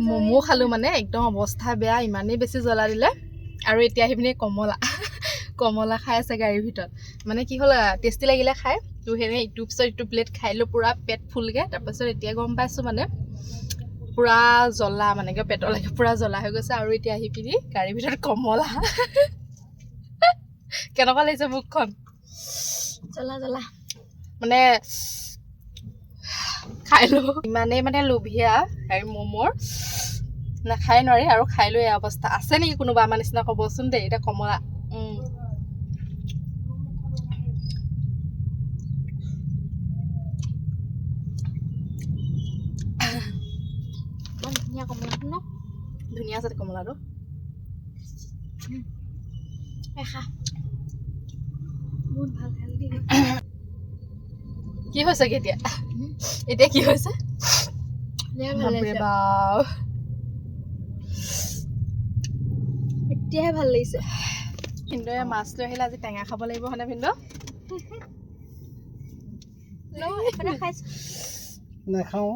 মমো খালো মানে একদম অৱস্থা বেয়া ইমানেই বেছি জ্বলা দিলে আৰু এতিয়া আহি পিনে কমলা খাই আছে গাড়ীৰ ভিতৰত মানে কি হ'ল টেষ্টি লাগিলে খাই তো হেনে ইটো পিছত ইটো প্লেট খাইলো পুৰা পেট ফুলগে তাৰপিছত এতিয়া গম পাইছো মানে পুৰা জ্বলা মানে পেটলৈকে পুৰা জ্বলা হৈ গৈছে আৰু এতিয়া আহি পিনি গাড়ীৰ ভিতৰত কমলা কেনেকুৱা লাগিছে মুখখন জ্বলা মানে খাইলো ইমানেই মানে লোভিয়া হেৰি মমোৰ নাখাই নোৱাৰি আৰু খাইলো এই অৱস্থা আছে নেকি কোনোবা আমাৰ নিচিনা ক'বচোন দেই এতিয়া কমলা ধুনীয়া কমলাটো ন ধুনীয়া আছে কমলাটো বহুত ভাল হেল্ডি কি হৈছে এতিয়া কি হৈছে এতিয়াহে ভাল লাগিছে ভিনদেউৱে মাছ লৈ আহিলে আজি টেঙা খাব লাগিব হয়নে ভিনদেউ নাখাওঁ